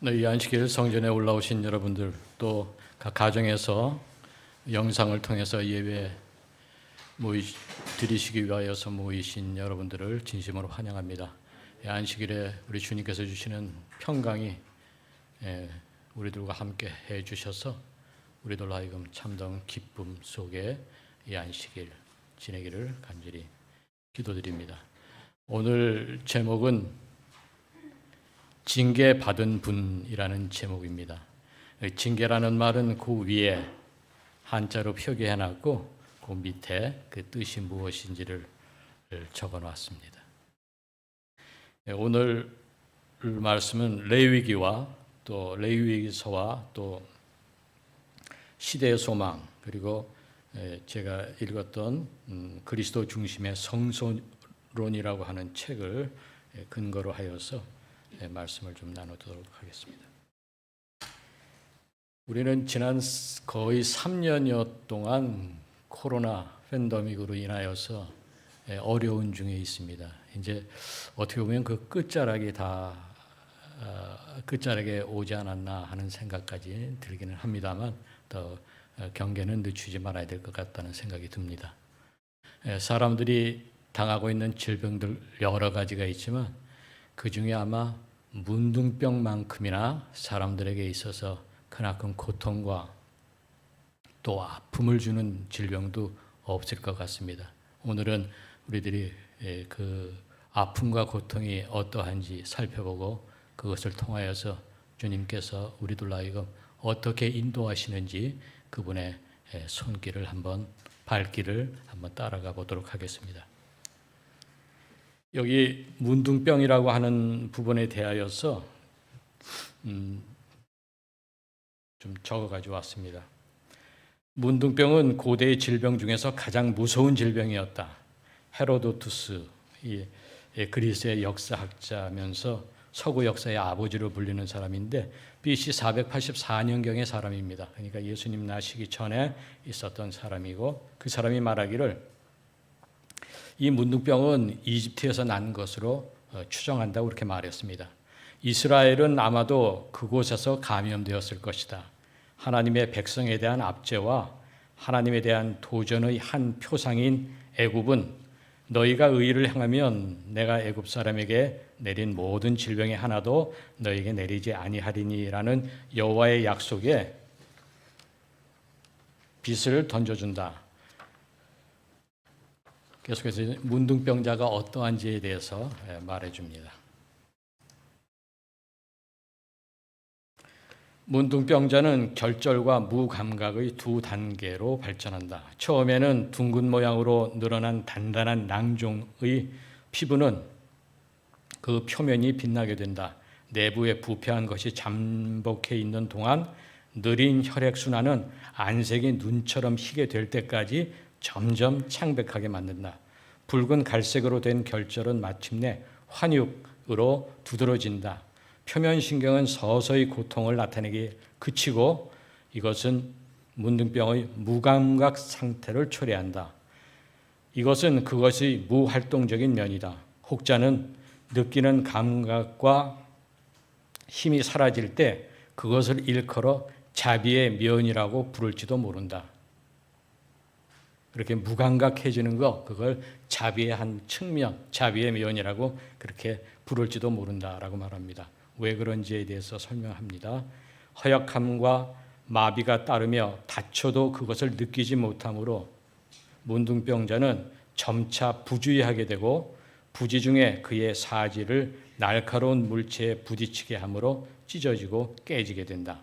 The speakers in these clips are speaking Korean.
이 안식일 성전에 올라오신 여러분들, 또 각 가정에서 영상을 통해서 예배 드리시기 위하여서 모이신 여러분들을 진심으로 환영합니다. 안식일에 우리 주님께서 주시는 평강이 우리들과 함께 해주셔서 우리들로 하여금 참다운 기쁨 속에 이 안식일 지내기를 간절히 기도드립니다. 오늘 제목은 징계받은 분이라는 제목입니다. 징계라는 말은 그 위에 한자로 표기해놨고 그 밑에 그 뜻이 무엇인지를 적어놨습니다. 오늘 말씀은 레위기와 또 레위기서와 또 시대의 소망, 그리고 제가 읽었던 그리스도 중심의 성소론이라고 하는 책을 근거로 하여서 말씀을 좀 나누도록 하겠습니다. 우리는 지난 거의 3년여 동안 코로나 팬데믹으로 인하여서 어려운 중에 있습니다. 이제 어떻게 보면 그 끝자락에 오지 않았나 하는 생각까지 들기는 합니다만 더 경계는 늦추지 말아야 될 것 같다는 생각이 듭니다. 사람들이 당하고 있는 질병들 여러 가지가 있지만 그 중에 아마 문둥병만큼이나 사람들에게 있어서 크나큰 고통과 또 아픔을 주는 질병도 없을 것 같습니다. 오늘은 우리들이 그 아픔과 고통이 어떠한지 살펴보고 그것을 통하여서 주님께서 우리들 하여금 어떻게 인도하시는지 그분의 손길을 발길을 한번 따라가 보도록 하겠습니다. 여기 문둥병이라고 하는 부분에 대하여서 좀 적어가지고 왔습니다. 문둥병은 고대의 질병 중에서 가장 무서운 질병이었다. 헤로도투스, 그리스의 역사학자면서 서구 역사의 아버지로 불리는 사람인데 BC 484년경의 사람입니다. 그러니까 예수님 나시기 전에 있었던 사람이고, 그 사람이 말하기를 이 문둥병은 이집트에서 난 것으로 추정한다고 그렇게 말했습니다. 이스라엘은 아마도 그곳에서 감염되었을 것이다. 하나님의 백성에 대한 압제와 하나님에 대한 도전의 한 표상인 애굽은 너희가 의를 행하면 내가 애굽 사람에게 내린 모든 질병의 하나도 너희에게 내리지 아니하리니라는 여호와의 약속에 빚을 던져준다. 계속해서 문둥병자가 어떠한지에 대해서 말해줍니다. 문둥병자는 결절과 무감각의 두 단계로 발전한다. 처음에는 둥근 모양으로 늘어난 단단한 낭종의 피부는 그 표면이 빛나게 된다. 내부에 부패한 것이 잠복해 있는 동안 느린 혈액순환은 안색이 눈처럼 희게 될 때까지 점점 창백하게 만든다. 붉은 갈색으로 된 결절은 마침내 환육으로 두드러진다. 표면신경은 서서히 고통을 나타내기 그치고 이것은 문둥병의 무감각 상태를 초래한다. 이것은 그것의 무활동적인 면이다. 혹자는 느끼는 감각과 힘이 사라질 때 그것을 일컬어 자비의 면이라고 부를지도 모른다. 그렇게 무감각해지는 거, 그걸 자비의 한 측면, 자비의 면이라고 그렇게 부를지도 모른다라고 말합니다. 왜 그런지에 대해서 설명합니다. 허약함과 마비가 따르며 다쳐도 그것을 느끼지 못하므로 문둥병자는 점차 부주의하게 되고 부지 중에 그의 사지를 날카로운 물체에 부딪히게 하므로 찢어지고 깨지게 된다.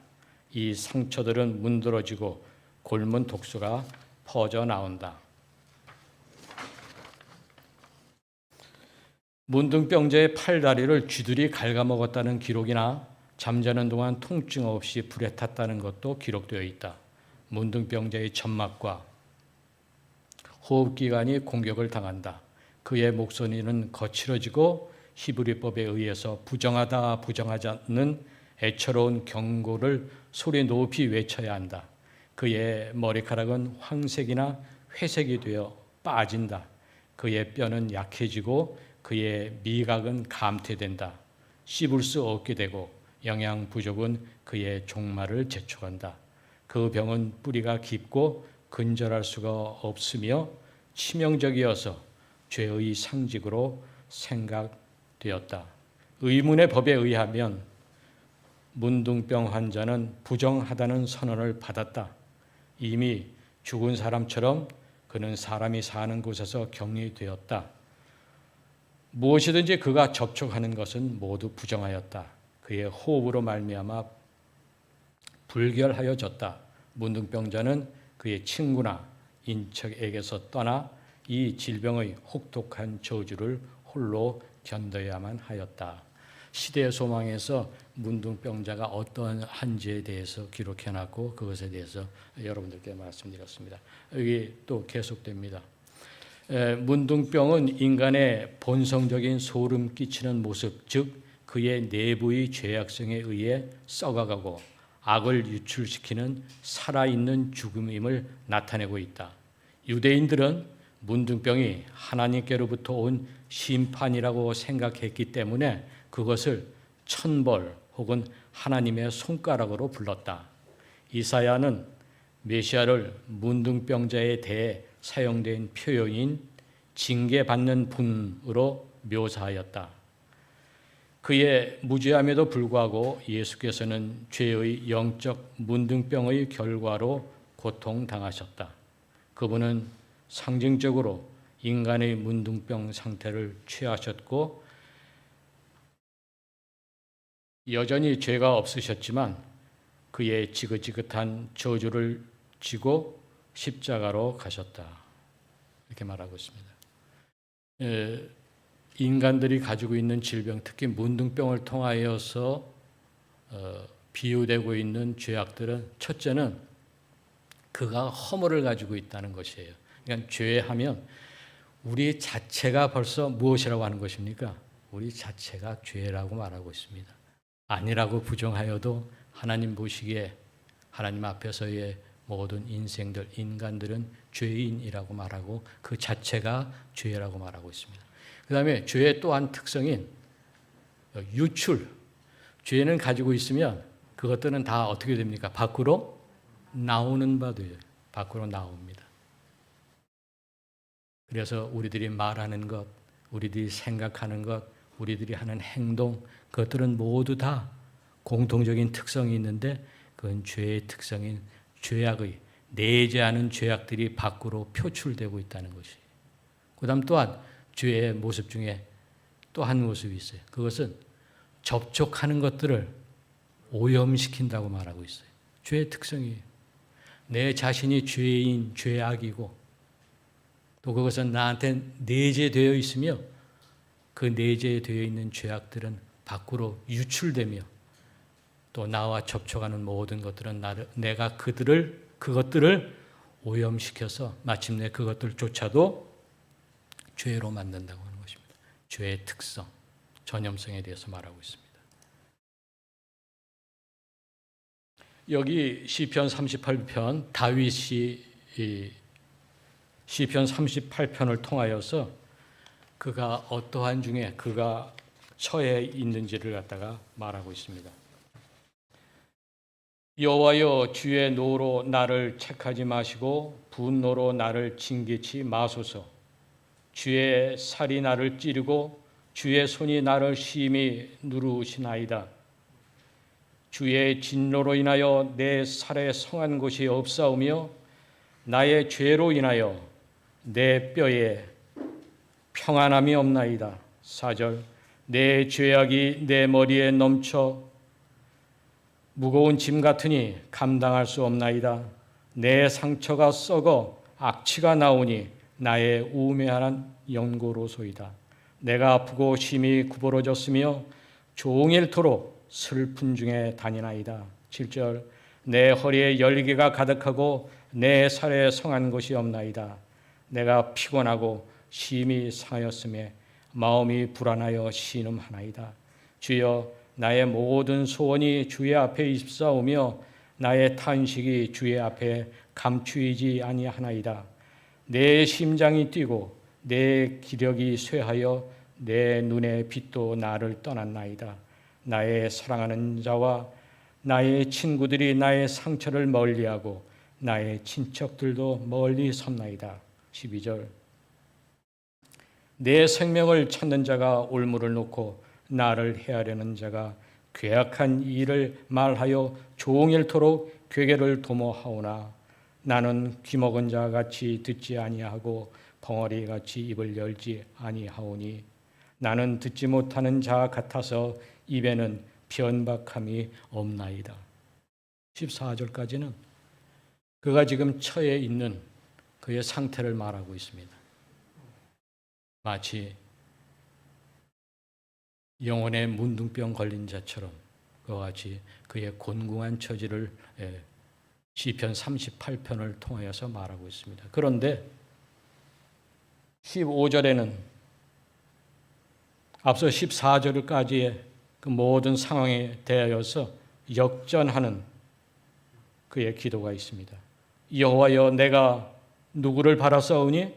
이 상처들은 문드러지고 곪은 독소가 퍼져 나온다. 문둥병자의 팔다리를 쥐들이 갉아먹었다는 기록이나 잠자는 동안 통증 없이 불에 탔다는 것도 기록되어 있다. 문둥병자의 점막과 호흡기관이 공격을 당한다. 그의 목소리는 거칠어지고 히브리법에 의해서 부정하다 부정하지 않는 애처로운 경고를 소리 높이 외쳐야 한다. 그의 머리카락은 황색이나 회색이 되어 빠진다. 그의 뼈는 약해지고 그의 미각은 감퇴된다. 씹을 수 없게 되고 영양 부족은 그의 종말을 재촉한다. 그 병은 뿌리가 깊고 근절할 수가 없으며 치명적이어서 죄의 상징으로 생각되었다. 의문의 법에 의하면 문둥병 환자는 부정하다는 선언을 받았다. 이미 죽은 사람처럼 그는 사람이 사는 곳에서 격리되었다. 무엇이든지 그가 접촉하는 것은 모두 부정하였다. 그의 호흡으로 말미암아 불결하여졌다. 문둥병자는 그의 친구나 인척에게서 떠나 이 질병의 혹독한 저주를 홀로 견뎌야만 하였다. 시대의 소망에서 문둥병자가 어떠한 한지에 대해서 기록해놨고 그것에 대해서 여러분들께 말씀드렸습니다. 여기 또 계속됩니다. 문둥병은 인간의 본성적인 소름 끼치는 모습, 즉 그의 내부의 죄악성에 의해 썩어가고 악을 유출시키는 살아있는 죽음임을 나타내고 있다. 유대인들은 문둥병이 하나님께로부터 온 심판이라고 생각했기 때문에 그것을 천벌 혹은 하나님의 손가락으로 불렀다. 이사야는 메시아를 문둥병자에 대해 사용된 표현인 징계받는 분으로 묘사하였다. 그의 무죄함에도 불구하고 예수께서는 죄의 영적 문둥병의 결과로 고통당하셨다. 그분은 상징적으로 인간의 문둥병 상태를 취하셨고 여전히 죄가 없으셨지만 그의 지긋지긋한 저주를 지고 십자가로 가셨다. 이렇게 말하고 있습니다. 인간들이 가지고 있는 질병, 특히 문둥병을 통하여서 비유되고 있는 죄악들은 첫째는 그가 허물을 가지고 있다는 것이에요. 그러니까 죄하면 우리 자체가 벌써 무엇이라고 하는 것입니까? 우리 자체가 죄라고 말하고 있습니다. 아니라고 부정하여도 하나님 보시기에 하나님 앞에서의 모든 인생들, 인간들은 죄인이라고 말하고 그 자체가 죄라고 말하고 있습니다. 그 다음에 죄의 또한 특성인 유출, 죄는 가지고 있으면 그것들은 다 어떻게 됩니까? 밖으로 나오는 바 돼요. 밖으로 나옵니다. 그래서 우리들이 말하는 것, 우리들이 생각하는 것, 우리들이 하는 행동, 그것들은 모두 다 공통적인 특성이 있는데 그건 죄의 특성인 죄악의 내재하는 죄악들이 밖으로 표출되고 있다는 것이에요. 그 다음 또한 죄의 모습 중에 또 한 모습이 있어요. 그것은 접촉하는 것들을 오염시킨다고 말하고 있어요. 죄의 특성이에요. 내 자신이 죄인, 죄악이고 또 그것은 나한테 내재되어 있으며 그 내재되어 있는 죄악들은 밖으로 유출되며 또 나와 접촉하는 모든 것들은 내가 그것들을 오염시켜서 마침내 그것들조차도 죄로 만든다고 하는 것입니다. 죄의 특성, 전염성에 대해서 말하고 있습니다. 여기 시편 38편, 다윗이 시편 38편을 통하여서 그가 어떠한 중에 그가 처해 있는지를 갖다가 말하고 있습니다. 여호와여, 주의 노로 나를 책하지 마시고 분노로 나를 징계치 마소서. 주의 살이 나를 찌르고 주의 손이 나를 심히 누르시나이다. 주의 진노로 인하여 내 살에 성한 곳이 없사오며 나의 죄로 인하여 내 뼈에 평안함이 없나이다. 4절 내 죄악이 내 머리에 넘쳐 무거운 짐 같으니 감당할 수 없나이다. 내 상처가 썩어 악취가 나오니 나의 우매한 연고로소이다. 내가 아프고 심히 구부러졌으며 종일토록 슬픈 중에 다니나이다. 7절 내 허리에 열기가 가득하고 내 살에 성한 것이 없나이다. 내가 피곤하고 심히 상하였으며 마음이 불안하여 신음하나이다. 주여, 나의 모든 소원이 주의 앞에 입사오며 나의 탄식이 주의 앞에 감추이지 아니하나이다. 내 심장이 뛰고 내 기력이 쇠하여 내 눈의 빛도 나를 떠났나이다. 나의 사랑하는 자와 나의 친구들이 나의 상처를 멀리하고 나의 친척들도 멀리 섭나이다. 12절. 내 생명을 찾는 자가 올무를 놓고 나를 해하려는 자가 괴악한 일을 말하여 종일토록 괴계를 도모하오나 나는 귀먹은 자 같이 듣지 아니하고 벙어리 같이 입을 열지 아니하오니 나는 듣지 못하는 자 같아서 입에는 변박함이 없나이다. 14절까지는 그가 지금 처해 있는 그의 상태를 말하고 있습니다. 마치 영혼의 문둥병 걸린 자처럼 그와 같이 그의 곤궁한 처지를 시편 38편을 통하여서 말하고 있습니다. 그런데 15절에는 앞서 14절까지의 그 모든 상황에 대하여서 역전하는 그의 기도가 있습니다. 여호와여, 내가 누구를 바라사오니?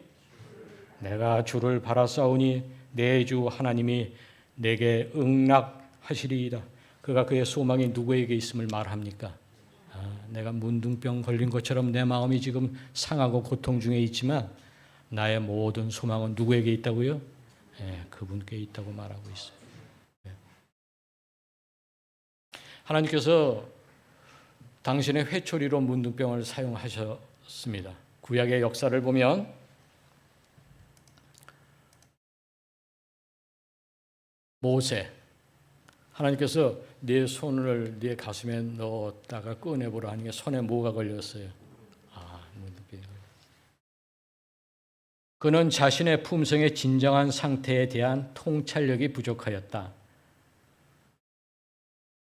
내가 주를 바라사오니 내 주 하나님이 내게 응낙하시리이다. 그가 그의 소망이 누구에게 있음을 말합니까? 내가 문둥병 걸린 것처럼 내 마음이 지금 상하고 고통 중에 있지만 나의 모든 소망은 누구에게 있다고요? 그분께 있다고 말하고 있어요. 하나님께서 당신의 회초리로 문둥병을 사용하셨습니다. 구약의 역사를 보면 모세, 하나님께서 네 손을 네 가슴에 넣었다가 꺼내보라 하니까 손에 뭐가 걸렸어요? 문둥병이 걸렸어요. 그는 자신의 품성의 진정한 상태에 대한 통찰력이 부족하였다.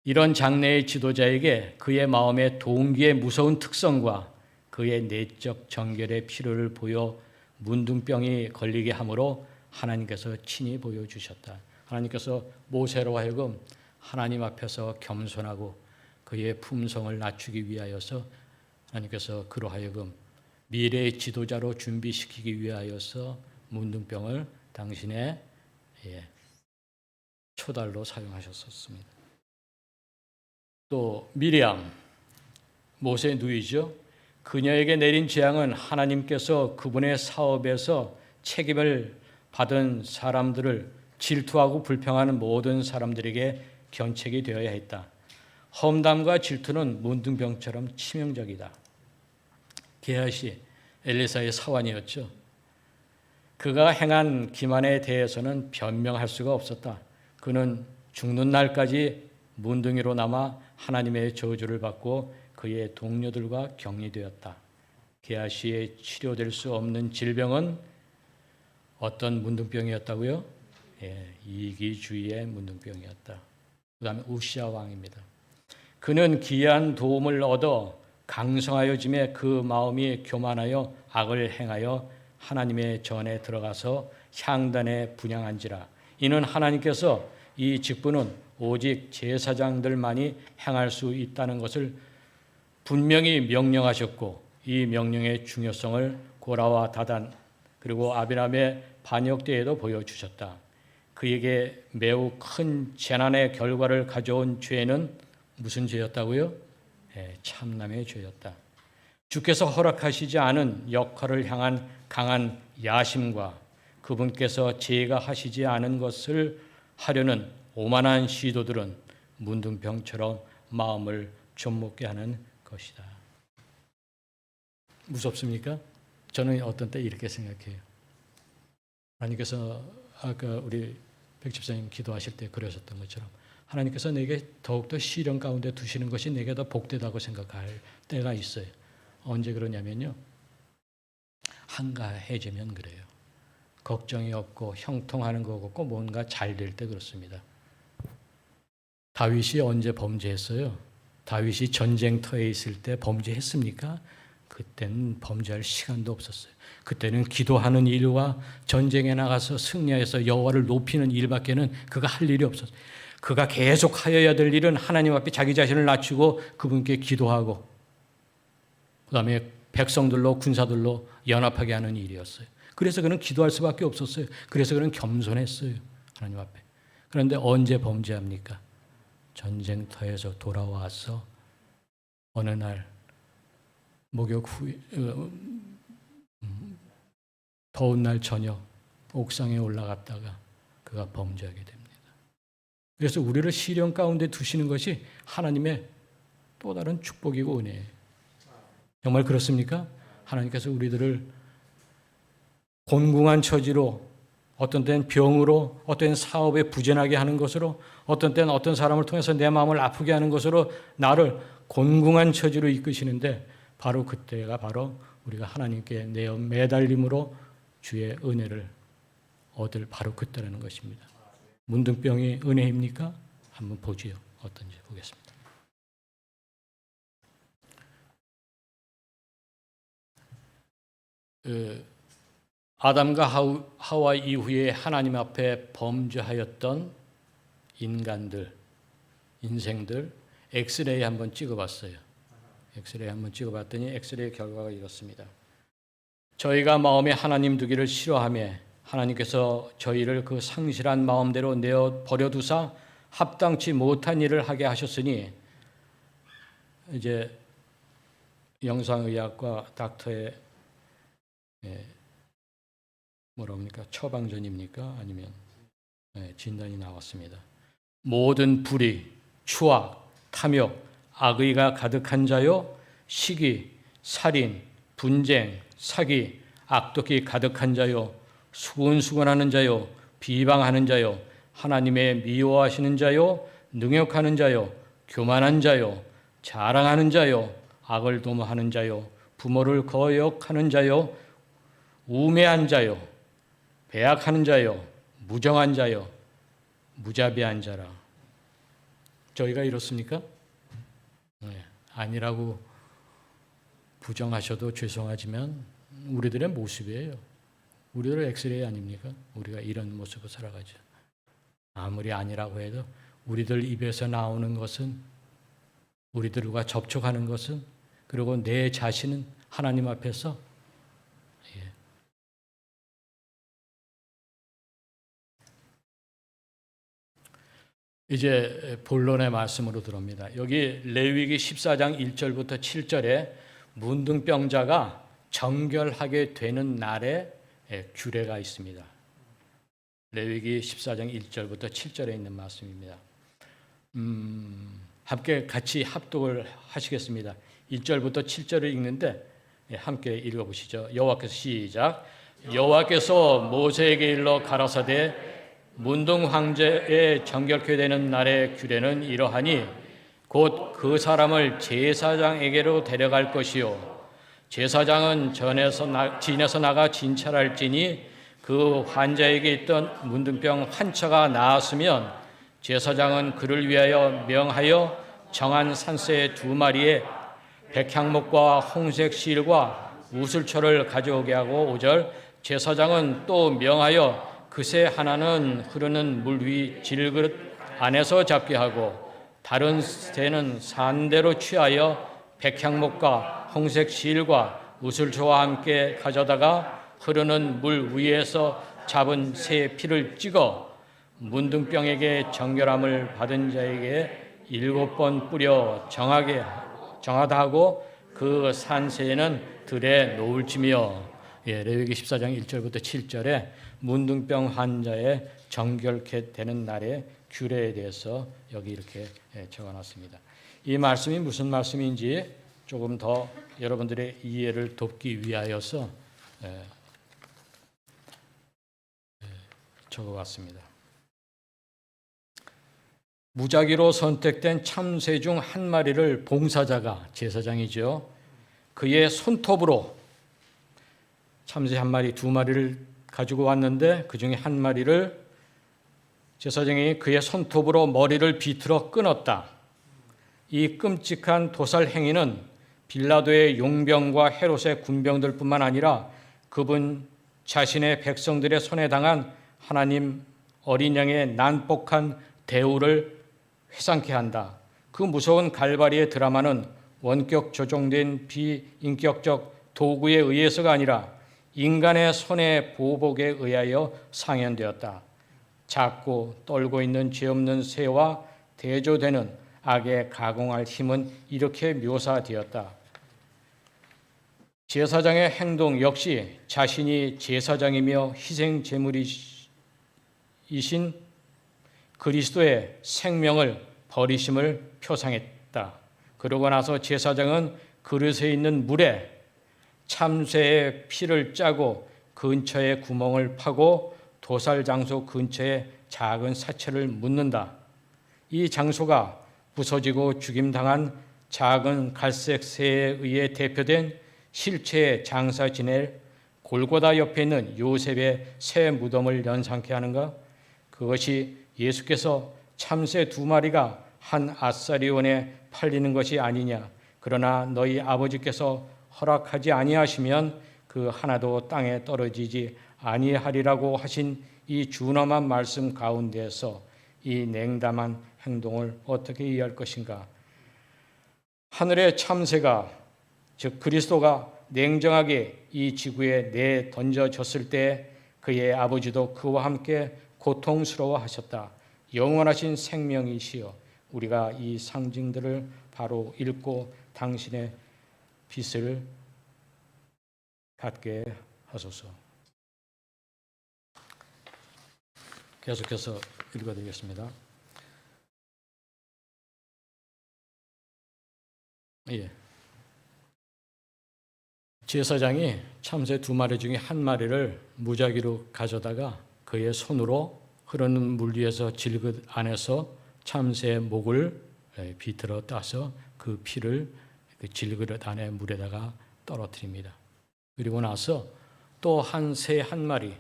이런 장래의 지도자에게 그의 마음의 동기의 무서운 특성과 그의 내적 정결의 필요를 보여 문둥병이 걸리게 함으로 하나님께서 친히 보여주셨다. 하나님께서 모세로 하여금 하나님 앞에서 겸손하고 그의 품성을 낮추기 위하여서 하나님께서 그로 하여금 미래의 지도자로 준비시키기 위하여서 문둥병을 당신의 초달로 사용하셨습니다. 또 미리암, 모세의 누이죠. 그녀에게 내린 재앙은 하나님께서 그분의 사업에서 책임을 받은 사람들을 질투하고 불평하는 모든 사람들에게 견책이 되어야 했다. 험담과 질투는 문둥병처럼 치명적이다. 게하시, 엘리사의 사환이었죠. 그가 행한 기만에 대해서는 변명할 수가 없었다. 그는 죽는 날까지 문둥이로 남아 하나님의 저주를 받고 그의 동료들과 격리되었다. 게하시의 치료될 수 없는 질병은 어떤 문둥병이었다고요? 이기주의의 문둥병이었다. 그 다음에 우시아 왕입니다. 그는 기이한 도움을 얻어 강성하여짐에 그 마음이 교만하여 악을 행하여 하나님의 전에 들어가서 향단에 분향한지라. 이는 하나님께서 이 직분은 오직 제사장들만이 행할 수 있다는 것을 분명히 명령하셨고 이 명령의 중요성을 고라와 다단 그리고 아비람의 반역 때에도 보여주셨다. 그에게 매우 큰 재난의 결과를 가져온 죄는 무슨 죄였다고요? 참남의 죄였다. 주께서 허락하시지 않은 역할을 향한 강한 야심과 그분께서 제거하시지 않은 것을 하려는 오만한 시도들은 문둥병처럼 마음을 좀먹게 하는 것이다. 무섭습니까? 저는 어떤 때 이렇게 생각해요. 하나님께서 아까 우리 백 집사님 기도하실 때 그러셨던 것처럼 하나님께서 내게 더욱더 시련 가운데 두시는 것이 내게 더 복되다고 생각할 때가 있어요. 언제 그러냐면요. 한가해지면 그래요. 걱정이 없고 형통하는 거 없고 뭔가 잘 될 때 그렇습니다. 다윗이 언제 범죄했어요? 다윗이 전쟁터에 있을 때 범죄했습니까? 그때는 범죄할 시간도 없었어요. 그때는 기도하는 일과 전쟁에 나가서 승리해서 여호와를 높이는 일밖에는 그가 할 일이 없었어요. 그가 계속 하여야 될 일은 하나님 앞에 자기 자신을 낮추고 그분께 기도하고 그다음에 백성들로 군사들로 연합하게 하는 일이었어요. 그래서 그는 기도할 수밖에 없었어요. 그래서 그는 겸손했어요. 하나님 앞에. 그런데 언제 범죄합니까? 전쟁터에서 돌아와서 어느 날 목욕 후에 더운 날 저녁 옥상에 올라갔다가 그가 범죄하게 됩니다. 그래서 우리를 시련 가운데 두시는 것이 하나님의 또 다른 축복이고 은혜예요. 정말 그렇습니까? 하나님께서 우리들을 곤궁한 처지로, 어떤 때는 병으로, 어떤 때는 사업에 부진하게 하는 것으로, 어떤 때는 어떤 사람을 통해서 내 마음을 아프게 하는 것으로 나를 곤궁한 처지로 이끄시는데, 바로 그때가 바로 우리가 하나님께 내어 매달림으로 주의 은혜를 얻을 바로 그때라는 것입니다. 문둥병이 은혜입니까? 한번 보지요. 어떤지 보겠습니다. 아담과 하와 이후에 하나님 앞에 범죄하였던 인간들, 인생들 엑스레이 한번 찍어봤어요. 엑스레이 한번 찍어봤더니 엑스레이 결과가 이렇습니다. 저희가 마음에 하나님 두기를 싫어하며 하나님께서 저희를 그 상실한 마음대로 내어 버려두사 합당치 못한 일을 하게 하셨으니, 이제 영상의학과 닥터의 뭐라고 합니까? 처방전입니까? 아니면 진단이 나왔습니다. 모든 불의, 추악, 탐욕, 악의가 가득한 자요, 시기, 살인, 분쟁, 사기, 악독이 가득한 자요, 수군수군하는 자요, 비방하는 자요, 하나님의 미워하시는 자요, 능욕하는 자요, 교만한 자요, 자랑하는 자요, 악을 도모하는 자요, 부모를 거역하는 자요, 우매한 자요, 배약하는 자요, 무정한 자요, 무자비한 자라. 저희가 이렇습니까? 네, 아니라고 부정하셔도 죄송하지만 우리들의 모습이에요. 우리들 엑스레이 아닙니까? 우리가 이런 모습으로 살아가죠. 아무리 아니라고 해도 우리들 입에서 나오는 것은, 우리들과 접촉하는 것은, 그리고 내 자신은 하나님 앞에서 이제 본론의 말씀으로 들어옵니다. 여기 레위기 14장 1절부터 7절에 문둥병자가 정결하게 되는 날에 규례가 있습니다. 레위기 14장 1절부터 7절에 있는 말씀입니다. 함께 같이 합독을 하시겠습니다. 1절부터 7절을 읽는데 함께 읽어보시죠. 여호와께서 시작. 여호와께서 모세에게 일러 가라사대 문둥 황제의 정결케 되는 날의 규례는 이러하니 곧 그 사람을 제사장에게로 데려갈 것이요 제사장은 진에서 나가 진찰할지니 그 환자에게 있던 문둥병 한 척가 나았으면 제사장은 그를 위하여 명하여 정한 산새 2마리에 백향목과 홍색 실과 우슬초를 가져오게 하고 5절 제사장은 또 명하여 그 새 하나는 흐르는 물 위 질그릇 안에서 잡게 하고 다른 새는 산대로 취하여 백향목과 홍색 실과 우슬초와 함께 가져다가 흐르는 물 위에서 잡은 새의 피를 찍어 문둥병에게 정결함을 받은 자에게 7번 뿌려 정하다 하고 그 산새는 들에 놓을지며. 레위기 14장 1절부터 7절에 문둥병 환자의 정결케 되는 날의 규례에 대해서 여기 이렇게 적어놨습니다. 이 말씀이 무슨 말씀인지 조금 더 여러분들의 이해를 돕기 위하여서 적어봤습니다. 무작위로 선택된 참새 중 한 마리를 봉사자가, 제사장이죠, 그의 손톱으로, 참새 한 마리, 2마리를 가지고 왔는데 그 중에 한 마리를 제사장이 그의 손톱으로 머리를 비틀어 끊었다. 이 끔찍한 도살 행위는 빌라도의 용병과 헤롯의 군병들뿐만 아니라 그분 자신의 백성들의 손에 당한 하나님 어린 양의 난폭한 대우를 회상케 한다. 그 무서운 갈바리의 드라마는 원격 조종된 비인격적 도구에 의해서가 아니라 인간의 손의 보복에 의하여 상연되었다. 작고 떨고 있는 죄 없는 새와 대조되는 악에 가공할 힘은 이렇게 묘사되었다. 제사장의 행동 역시 자신이 제사장이며 희생 제물이신 그리스도의 생명을 버리심을 표상했다. 그러고 나서 제사장은 그릇에 있는 물에 참새의 피를 짜고 근처에 구멍을 파고 도살 장소 근처에 작은 사체를 묻는다. 이 장소가 부서지고 죽임당한 작은 갈색 새에 의해 대표된 실체의 장사 지낼 골고다 옆에 있는 요셉의 새 무덤을 연상케 하는가? 그것이 예수께서 참새 2마리가 한 아사리온에 팔리는 것이 아니냐. 그러나 너희 아버지께서 허락하지 아니하시면 그 하나도 땅에 떨어지지 아니하리라고 하신 이 준엄한 말씀 가운데서 이 냉담한 행동을 어떻게 이해할 것인가? 하늘의 참새가, 즉 그리스도가 냉정하게 이 지구에 내던져졌을 때 그의 아버지도 그와 함께 고통스러워하셨다. 영원하신 생명이시여, 우리가 이 상징들을 바로 읽고 당신의 빛을 갖게 하소서. 계속해서 읽어드리겠습니다. 제사장이 참새 2마리 중에 1마리를 무작위로 가져다가 그의 손으로 흐르는 물 위에서 질긋 안에서 참새의 목을 비틀어 따서 그 피를 그 질그릇 안에 물에다가 떨어뜨립니다. 그리고 나서 또 한 새 1마리,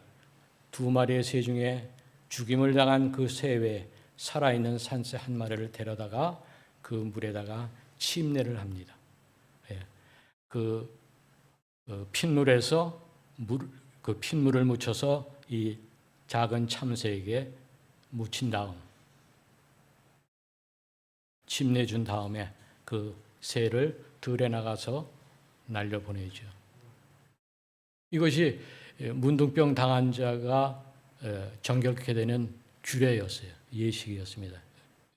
2마리의 새 중에 죽임을 당한 그 새 외에 살아있는 산새 1마리를 데려다가 그 물에다가 침례를 합니다. 그 핏물에서 그 핏물을 묻혀서 이 작은 참새에게 묻힌 다음 침례 준 다음에 그 새를 들에 나가서 날려보내죠. 이것이 문둥병 당한 자가 정결케 되는 규례였어요. 예식이었습니다.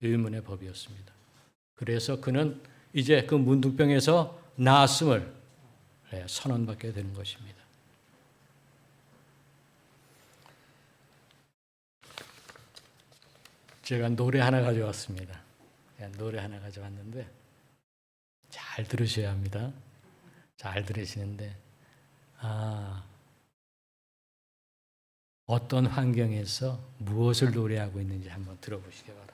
의문의 법이었습니다. 그래서 그는 이제 그 문둥병에서 나았음을 선언받게 되는 것입니다. 제가 노래 하나 가져왔습니다. 노래 하나 가져왔는데 잘 들으셔야 합니다. 잘 들으시는데 어떤 환경에서 무엇을 노래하고 있는지 한번 들어보시기 바랍니다.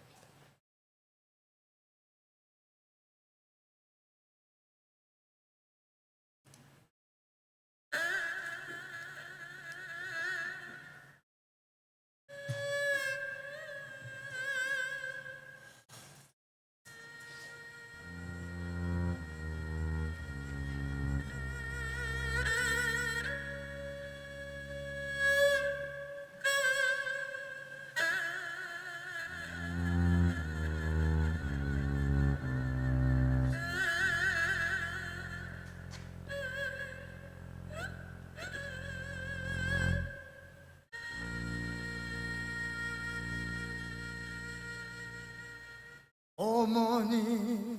어머니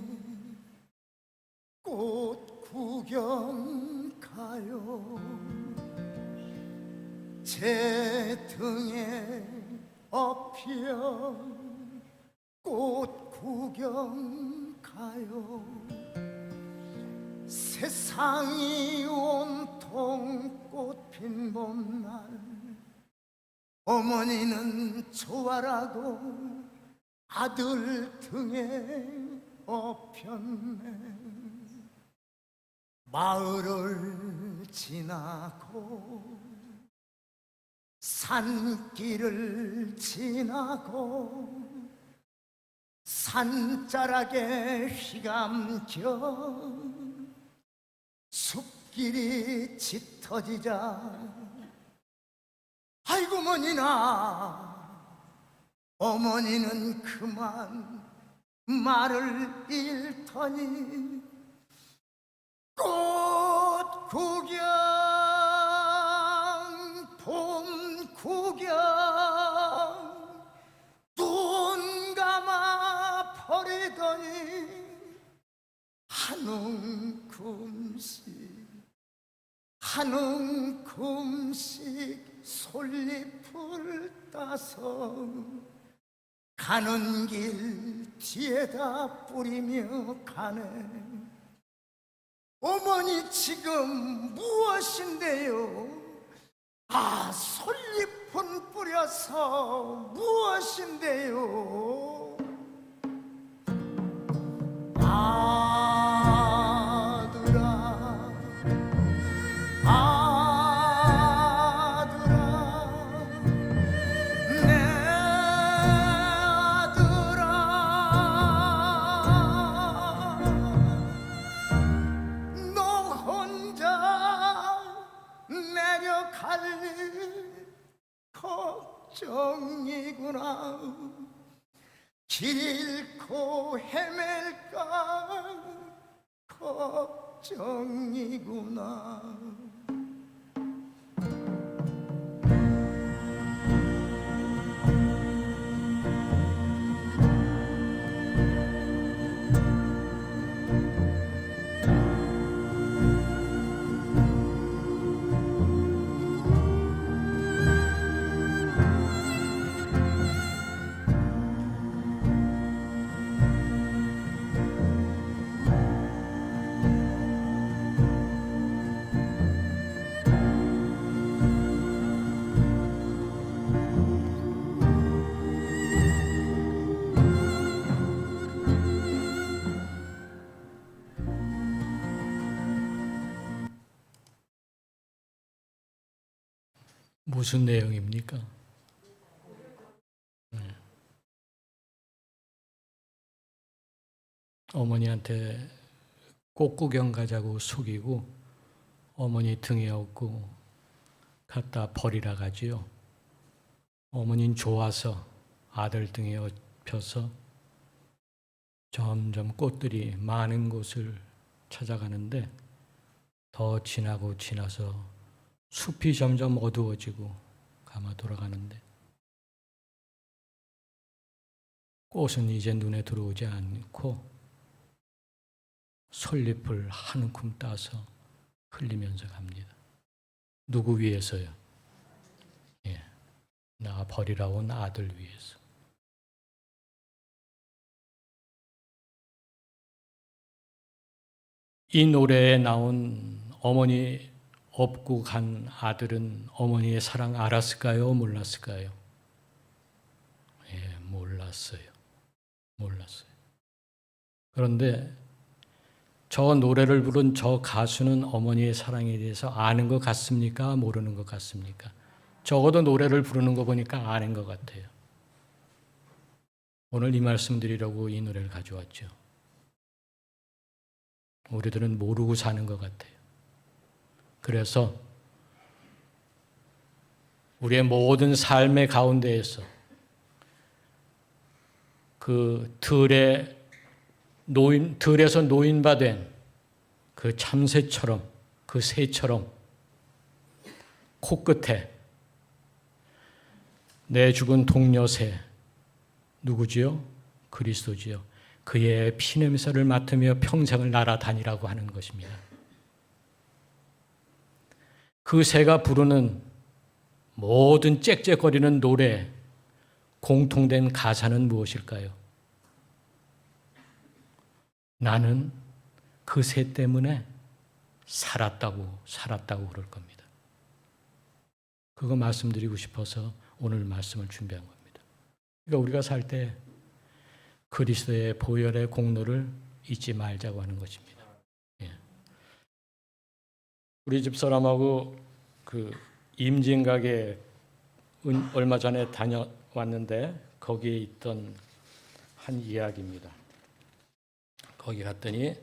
꽃 구경 가요. 제 등에 업혀 꽃 구경 가요. 세상이 온통 꽃핀 봄날 어머니는 좋아라고 아들 등에 업혔네. 마을을 지나고 산길을 지나고 산자락에 휘감겨 숲길이 짙어지자 아이고 머니나 어머니는 그만 말을 잃더니 꽃 구경 봄 구경 눈 감아 한 움큼씩 솔잎을 따서 가는 길 뒤에다 뿌리며 가네. 어머니 지금 무엇인데요? 아, 솔잎은 뿌려서 무엇인데요? 아들아, 아들아, 내 아들아, 너 혼자 내려갈 걱정이구나. 길 잃고 헤맬까 걱정이구나. 무슨 내용입니까? 어머니한테 꽃구경 가자고 속이고 어머니 등에 업고 갖다 버리라 가지요. 어머니는 좋아서 아들 등에 업혀서 점점 꽃들이 많은 곳을 찾아가는데 더 지나고 지나서 숲이 점점 어두워지고 가마 돌아가는데 꽃은 이제 눈에 들어오지 않고 솔잎을 한 움큼 따서 흘리면서 갑니다. 누구 위해서요? 예, 나 버리러 온 아들 위해서. 이 노래에 나온 어머니 업고 간 아들은 어머니의 사랑 알았을까요? 몰랐을까요? 예, 몰랐어요. 그런데 저 노래를 부른 저 가수는 어머니의 사랑에 대해서 아는 것 같습니까? 모르는 것 같습니까? 적어도 노래를 부르는 거 보니까 아는 것 같아요. 오늘 이 말씀 드리려고 이 노래를 가져왔죠. 우리들은 모르고 사는 것 같아요. 그래서 우리의 모든 삶의 가운데에서 그 들에서 노인바된 그 참새처럼, 그 새처럼 코끝에 내 죽은 동료새 누구지요? 그리스도지요. 그의 피냄새를 맡으며 평생을 날아다니라고 하는 것입니다. 그 새가 부르는 모든 짹짹거리는 노래, 공통된 가사는 무엇일까요? 나는 그 새 때문에 살았다고 그럴 겁니다. 그거 말씀드리고 싶어서 오늘 말씀을 준비한 겁니다. 그러니까 우리가 살 때 그리스도의 보혈의 공로를 잊지 말자고 하는 것입니다. 예. 우리 집 사람하고 그 임진각에 얼마 전에 다녀왔는데 거기에 있던 한 이야기입니다. 거기 갔더니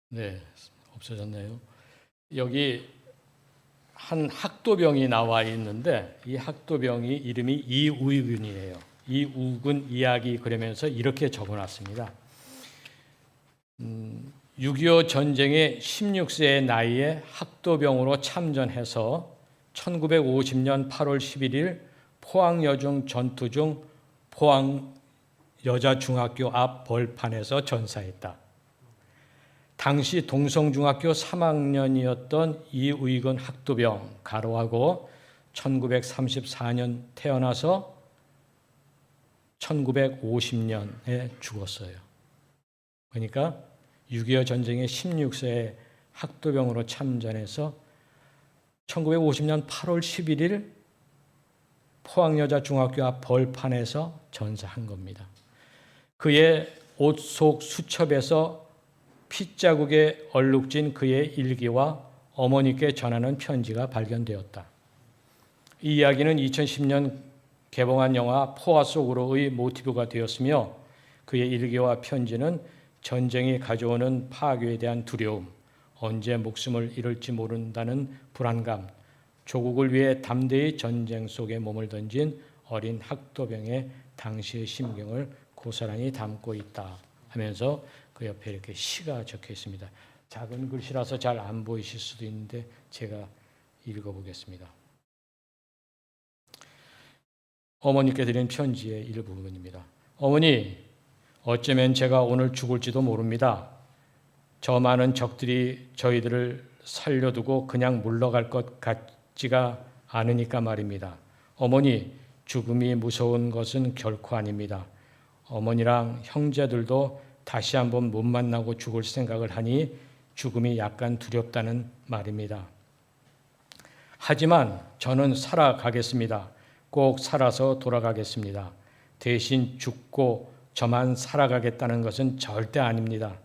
네, 없어졌네요. 여기 한 학도병이 나와 있는데 이 학도병이 이름이 이우근이에요. 이우근 이야기 그러면서 이렇게 적어놨습니다. 6.25 전쟁에 16세의 나이에 학도병으로 참전해서 1950년 8월 11일 포항 여중 전투 중 포항 여자중학교 앞 벌판에서 전사했다. 당시 동성중학교 3학년이었던 이의근 학도병 가로하고 1934년 태어나서 1950년에 죽었어요. 그러니까 6.25 전쟁에 16세의 학도병으로 참전해서 1950년 8월 11일 포항여자중학교 앞 벌판에서 전사한 겁니다. 그의 옷 속 수첩에서 핏자국에 얼룩진 그의 일기와 어머니께 전하는 편지가 발견되었다. 이 이야기는 2010년 개봉한 영화 포화 속으로의 모티브가 되었으며 그의 일기와 편지는 전쟁이 가져오는 파괴에 대한 두려움, 언제 목숨을 잃을지 모른다는 불안감, 조국을 위해 담대히 전쟁 속에 몸을 던진 어린 학도병의 당시의 심경을 고스란히 담고 있다 하면서 그 옆에 이렇게 시가 적혀 있습니다. 작은 글씨라서 잘 안 보이실 수도 있는데 제가 읽어보겠습니다. 어머니께 드린 편지의 일부분입니다. 어머니, 어쩌면 제가 오늘 죽을지도 모릅니다. 저 많은 적들이 저희들을 살려두고 그냥 물러갈 것 같지가 않으니까 말입니다. 어머니, 죽음이 무서운 것은 결코 아닙니다. 어머니랑 형제들도 다시 한번 못 만나고 죽을 생각을 하니 죽음이 약간 두렵다는 말입니다. 하지만 저는 살아가겠습니다. 꼭 살아서 돌아가겠습니다. 대신 죽고 저만 살아가겠다는 것은 절대 아닙니다.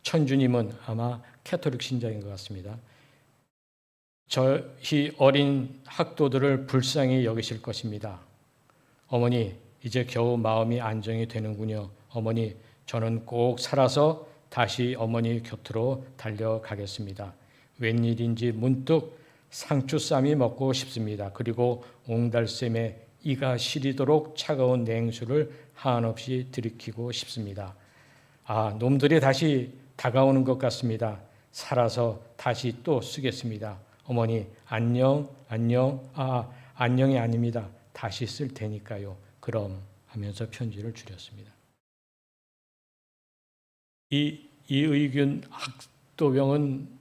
천주님은 아마 캐토릭 신자인 것 같습니다. 저희 어린 학도들을 불쌍히 여기실 것입니다. 어머니, 이제 겨우 마음이 안정이 되는군요. 어머니, 저는 꼭 살아서 다시 어머니 곁으로 달려가겠습니다. 웬일인지 문득 상추쌈이 먹고 싶습니다. 그리고 옹달샘에 이가 시리도록 차가운 냉수를 한없이 들이키고 싶습니다. 아, 놈들이 다시 다가오는 것 같습니다. 살아서 다시 또 쓰겠습니다. 어머니, 안녕, 안녕. 아, 안녕이 아닙니다. 다시 쓸 테니까요. 그럼 하면서 편지를 줄였습니다. 이의균 학도병은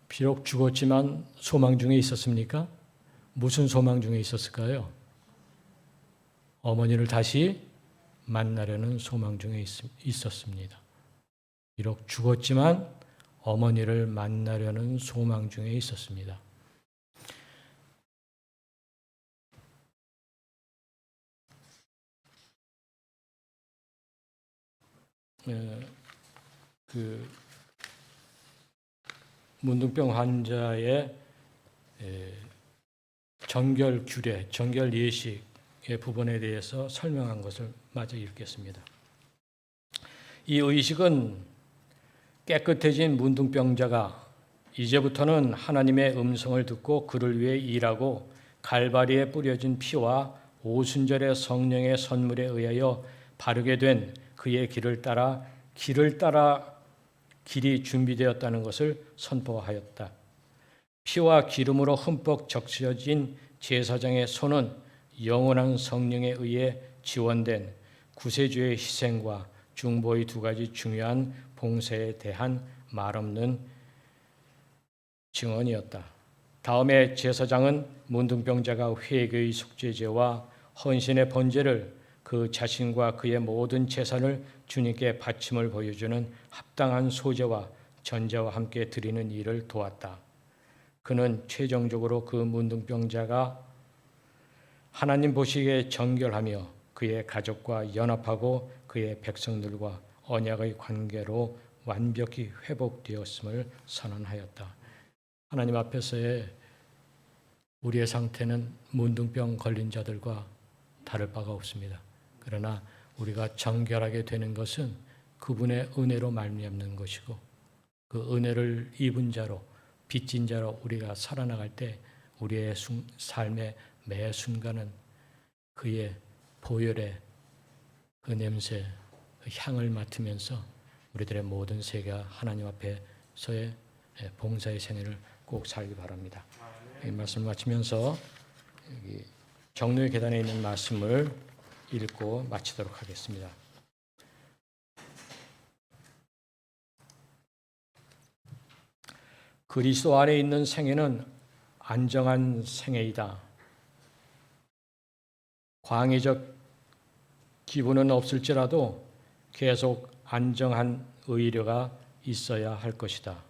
비록 죽었지만 소망 중에 있었습니까? 무슨 소망 중에 있었을까요? 어머니를 다시 만나려는 소망 중에 있었습니다. 비록 죽었지만 어머니를 만나려는 소망 중에 있었습니다. 그 문둥병 환자의 정결 규례, 정결 예식의 부분에 대해서 설명한 것을 마저 읽겠습니다. 이 의식은 깨끗해진 문둥병자가 이제부터는 하나님의 음성을 듣고 그를 위해 일하고 갈바리에 뿌려진 피와 오순절의 성령의 선물에 의하여 바르게 된 그의 길을 따라 길이 준비되었다는 것을 선포하였다. 피와 기름으로 흠뻑 적셔진 제사장의 손은 영원한 성령에 의해 지원된 구세주의 희생과 중보의 두 가지 중요한 봉사에 대한 말없는 증언이었다. 다음에 제사장은 문둥병자가 회개의 속죄제와 헌신의 번제를 그 자신과 그의 모든 재산을 주님께 바침을 보여주는 합당한 소제와 전제와 함께 드리는 일을 도왔다. 그는 최종적으로 그 문둥병자가 하나님 보시기에 정결하며 그의 가족과 연합하고 그의 백성들과 언약의 관계로 완벽히 회복되었음을 선언하였다. 하나님 앞에서의 우리의 상태는 문둥병 걸린 자들과 다를 바가 없습니다. 그러나 우리가 정결하게 되는 것은 그분의 은혜로 말미암는 것이고 그 은혜를 입은 자로 빚진 자로 우리가 살아나갈 때 우리의 삶의 매 순간은 그의 보혈의 그 냄새, 그 향을 맡으면서 우리들의 모든 세계가 하나님 앞에서의 봉사의 생애를 꼭 살기 바랍니다. 이 말씀을 마치면서 여기 정로의 계단에 있는 말씀을 읽고 마치도록 하겠습니다. 그리스도 안에 있는 생애는 안정한 생애이다. 광의적 기분은 없을지라도 계속 안정한 의료가 있어야 할 것이다.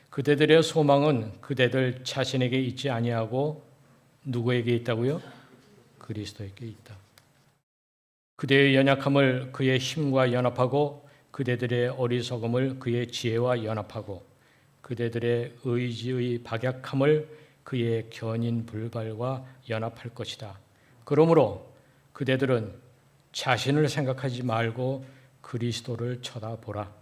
그대들의 소망은 그대들 자신에게 있지 아니하고 누구에게 있다고요? 그리스도에게 있다. 그대의 연약함을 그의 힘과 연합하고 그대들의 어리석음을 그의 지혜와 연합하고 그대들의 의지의 박약함을 그의 견인 불발과 연합할 것이다. 그러므로 그대들은 자신을 생각하지 말고 그리스도를 쳐다보라.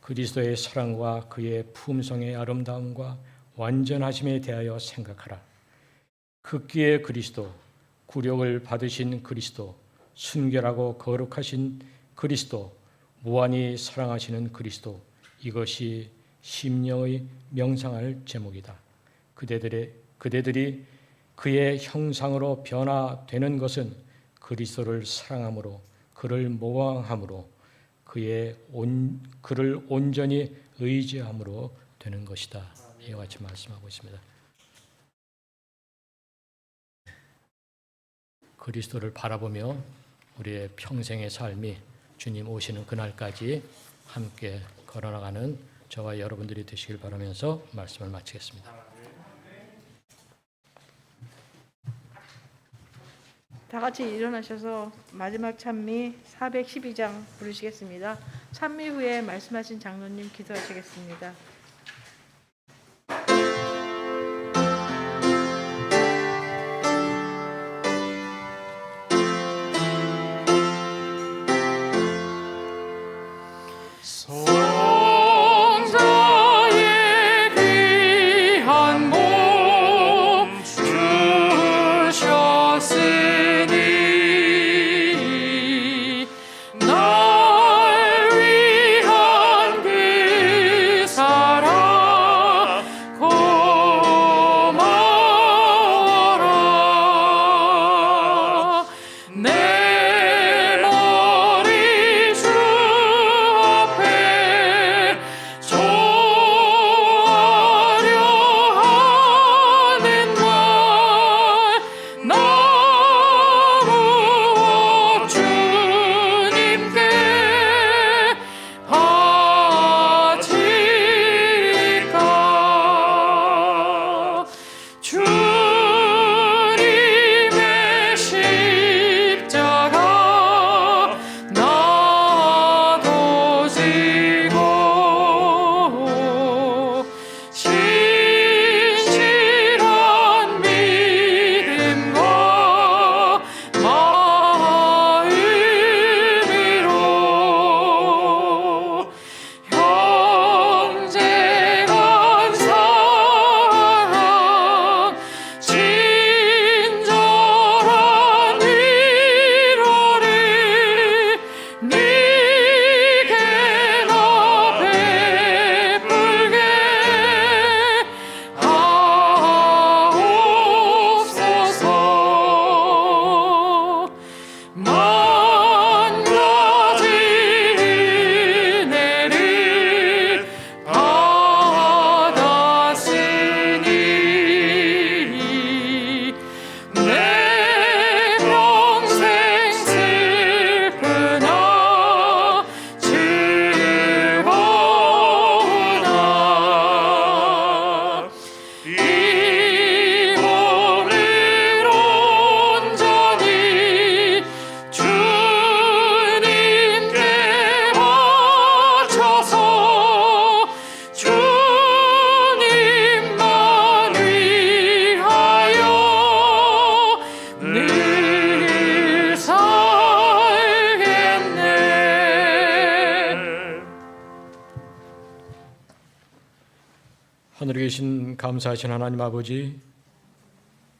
그리스도의 사랑과 그의 품성의 아름다움과 완전하심에 대하여 생각하라. 극기의 그리스도, 굴욕을 받으신 그리스도, 순결하고 거룩하신 그리스도, 무한히 사랑하시는 그리스도, 이것이 심령의 명상할 제목이다. 그대들이 그의 형상으로 변화되는 것은 그리스도를 사랑함으로, 그를 모방함으로, 그를 온전히 의지함으로 되는 것이다. 이와 같이 말씀하고 있습니다. 그리스도를 바라보며 우리의 평생의 삶이 주님 오시는 그날까지 함께 걸어나가는 저와 여러분들이 되시길 바라면서 말씀을 마치겠습니다. 다 같이 일어나셔서 마지막 찬미 412장 부르시겠습니다. 찬미 후에 말씀하신 장로님 기도하시겠습니다. 하늘에 계신 감사하신 하나님 아버지,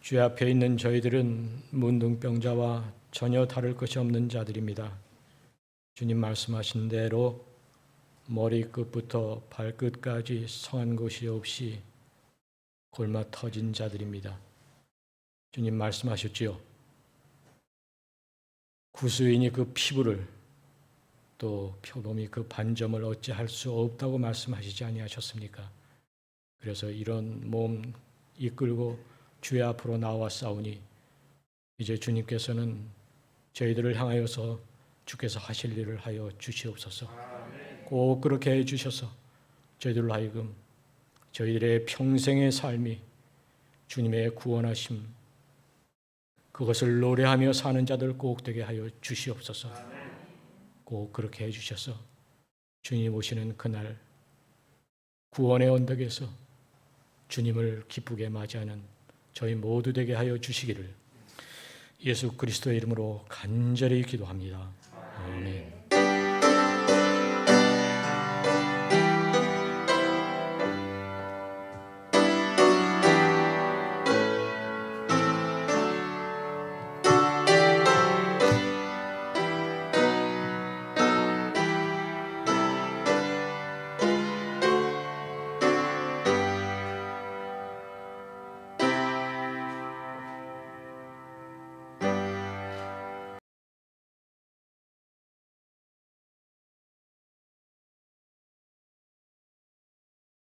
주 앞에 있는 저희들은 문둥병자와 전혀 다를 것이 없는 자들입니다. 주님 말씀하신 대로 머리끝부터 발끝까지 성한 곳이 없이 골마 터진 자들입니다. 주님 말씀하셨지요. 구수인이 그 피부를 또 표범이 그 반점을 어찌할 수 없다고 말씀하시지 아니하셨습니까? 그래서 이런 몸 이끌고 주의 앞으로 나와 싸우니 이제 주님께서는 저희들을 향하여서 주께서 하실 일을 하여 주시옵소서. 꼭 그렇게 해 주셔서 저희들로 하여금 저희들의 평생의 삶이 주님의 구원하심 그것을 노래하며 사는 자들 꼭 되게 하여 주시옵소서. 꼭 그렇게 해 주셔서 주님 오시는 그날 구원의 언덕에서 주님을 기쁘게 맞이하는 저희 모두 되게 하여 주시기를 예수 그리스도의 이름으로 간절히 기도합니다. 아멘.